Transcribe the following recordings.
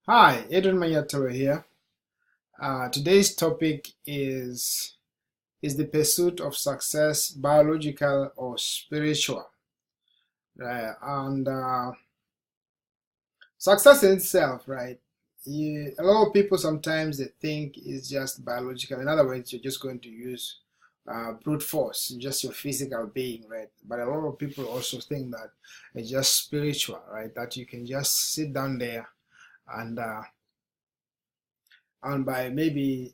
Hi, Adrian Manyathelo here. Today's topic is the pursuit of success, biological or spiritual, right? And success in itself, right? A lot of people sometimes they think it's just biological. In other words, you're just going to use brute force, just your physical being, right? But a lot of people also think that it's just spiritual, right? That you can just sit down there and uh, and by maybe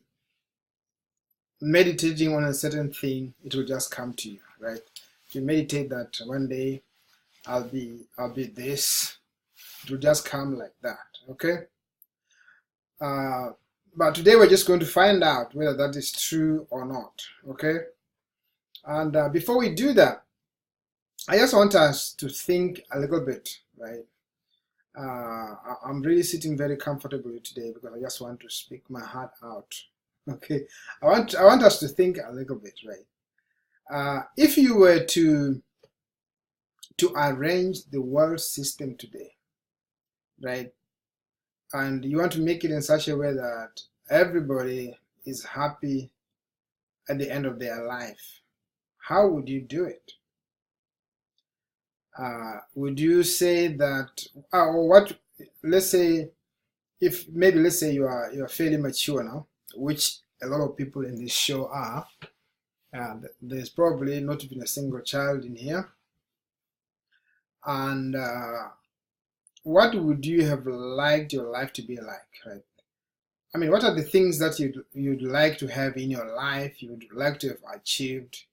meditating on a certain thing, it will just come to you, right? If you meditate that one day I'll be this, it will just come like that, okay? Uh, but today we're just going to find out whether that is true or not, okay? And before we do that, I just want us to think a little bit, right? I'm really sitting very comfortably today because I just want to speak my heart out. Okay, I want us to think a little bit, right? If you were to arrange the world system today, right, and you want to make it in such a way that everybody is happy at the end of their life, how would you do it? Would you say that, or what? Let's say, if maybe let's say you are fairly mature now, which a lot of people in this show are, and there's probably not even a single child in here. And what would you have liked your life to be like, right? I mean, what are the things that you'd like to have in your life, you'd like to have achieved,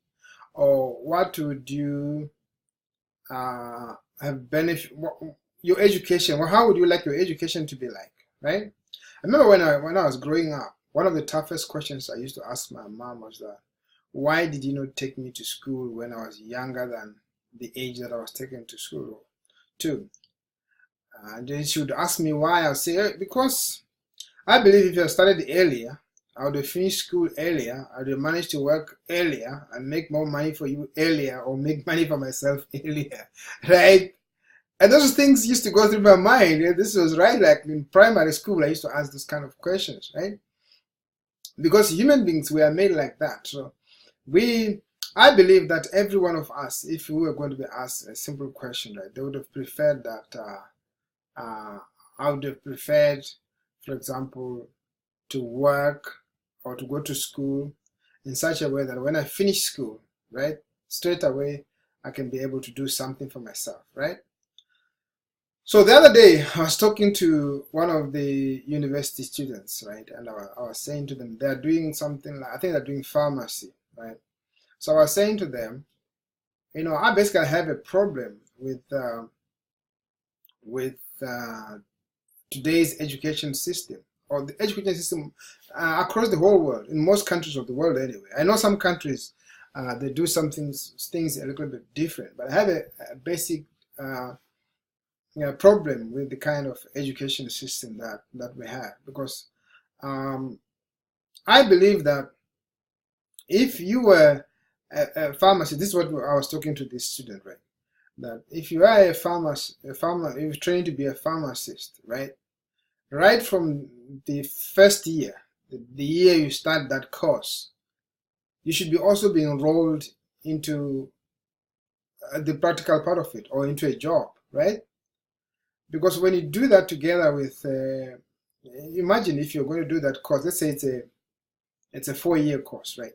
or what would you have benefit your education? Well, how would you like your education to be like, right? I remember when I was growing up, one of the toughest questions I used to ask my mom was that, why did you not take me to school when I was younger than the age that I was taken to school to? And then she would ask me why. I'll say, because I believe if I started earlier, I would have finished school earlier, I would have managed to work earlier and make more money for you earlier, or make money for myself earlier, right? And those things used to go through my mind. Yeah, this was right, like in primary school, I used to ask those kind of questions, right? Because human beings were made like that. So I believe that every one of us, if we were going to be asked a simple question, right, they would have preferred that. I would have preferred, for example, to work or to go to school in such a way that when I finish school, right, straight away I can be able to do something for myself, right? So the other day I was talking to one of the university students, right, and I was saying to them they're doing something like, I think they're doing pharmacy, right? So I was saying to them, I basically have a problem with today's education system, or the education system across the whole world, in most countries of the world anyway. I know some countries they do some things a little bit different, but I have a basic problem with the kind of education system that we have, because um, I believe that if you were a pharmacist, this is what I was talking to this student, right? That if you are you're trained to be a pharmacist, right? Right from the first year, the year you start that course, you should be also be enrolled into the practical part of it, or into a job, right? Because when you do that together with, imagine if you're going to do that course, let's say it's a 4-year course, right?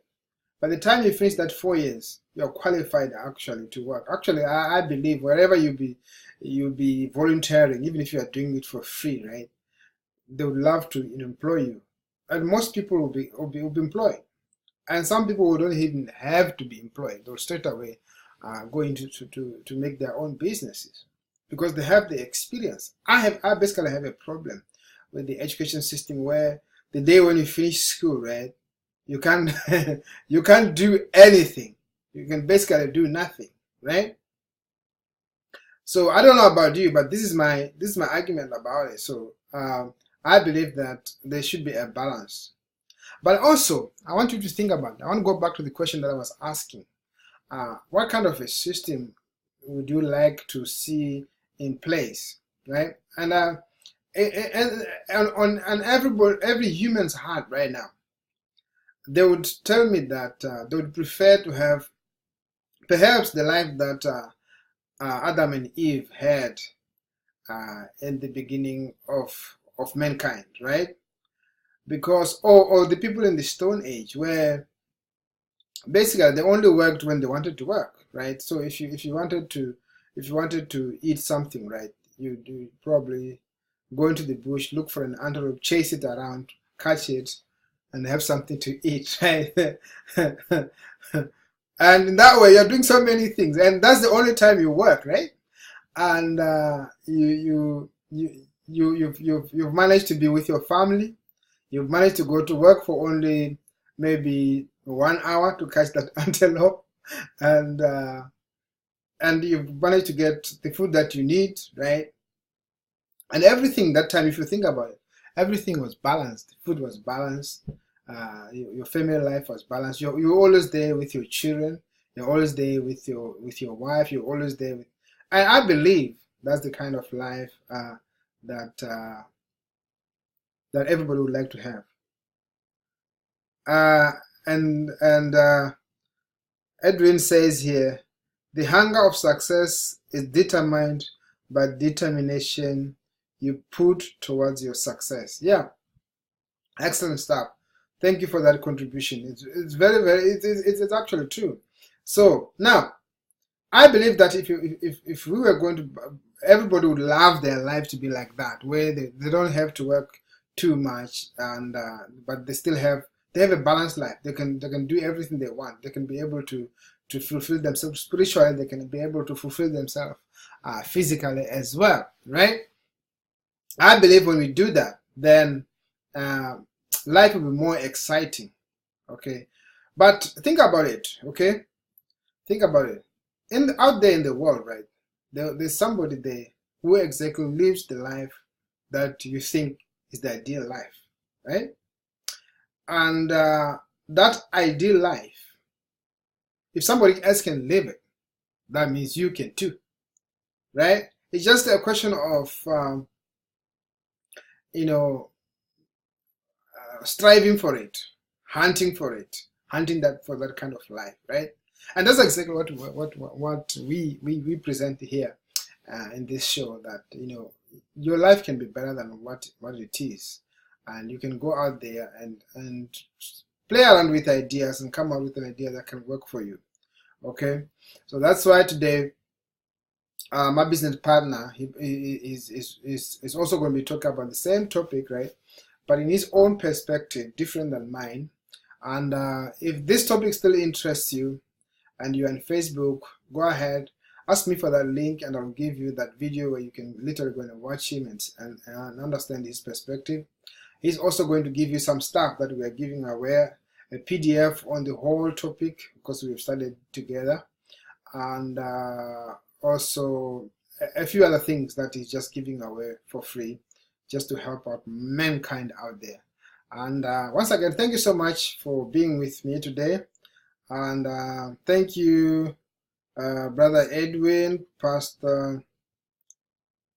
By the time you finish that 4 years, you're qualified actually to work. Actually, I believe wherever you'll be volunteering, even if you are doing it for free, right? They would love to employ you, and most people will be employed. And some people who don't even have to be employed, they'll straight away go into to make their own businesses because they have the experience. I basically have a problem with the education system where the day when you finish school, right, you can't you can't do anything. You can basically do nothing, right? So I don't know about you, but this is my argument about it. So I believe that there should be a balance. But also, I want you to think about it. I want to go back to the question that I was asking. What kind of a system would you like to see in place, right? And and on every human's heart right now, they would tell me that they would prefer to have perhaps the life that Adam and Eve had in the beginning of mankind, right? Because or the people in the Stone Age, where basically they only worked when they wanted to work, right? So if you wanted to eat something, right, you probably go into the bush, look for an antelope, chase it around, catch it, and have something to eat, right? And in that way, you're doing so many things, and that's the only time you work, right? And you've managed to be with your family. You've managed to go to work for only maybe 1 hour to catch that antelope, and you've managed to get the food that you need, right? And everything that time, if you think about it, everything was balanced. Food was balanced. Your family life was balanced. You're always there with your children. You're always there with your wife. You're always there with. And I believe that's the kind of life that that everybody would like to have. And Adrian says here, the hunger of success is determined by determination you put towards your success. Yeah, excellent stuff. Thank you for that contribution. It's it's actually true. So now, I believe that if we were going to, everybody would love their life to be like that, where they don't have to work too much, and but they have a balanced life. They can do everything they want. They can be able to fulfill themselves spiritually. They can be able to fulfill themselves physically as well, right? I believe when we do that, then life will be more exciting. Okay, but think about it. Okay, think about it. Out there in the world, right? There's somebody there who exactly lives the life that you think is the ideal life, right? And that ideal life, if somebody else can live it, that means you can too, right? It's just a question of striving for it, hunting for it, hunting that for that kind of life, right? And that's exactly what we present here in this show. That your life can be better than what it is, and you can go out there and play around with ideas and come up with an idea that can work for you. Okay, so that's why today my business partner is also going to be talking about the same topic, right? But in his own perspective, different than mine. And if this topic still interests you and you're on Facebook, go ahead, ask me for that link, and I'll give you that video where you can literally go and watch him and understand his perspective. He's also going to give you some stuff that we are giving away, a PDF on the whole topic because we've studied together, and also a few other things that he's just giving away for free, just to help out mankind out there. And once again, thank you so much for being with me today. And thank you, Brother Edwin. Pastor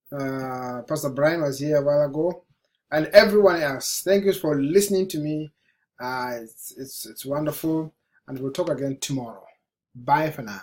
Brian was here a while ago, and everyone else. Thank you for listening to me. It's wonderful, and we'll talk again tomorrow. Bye for now.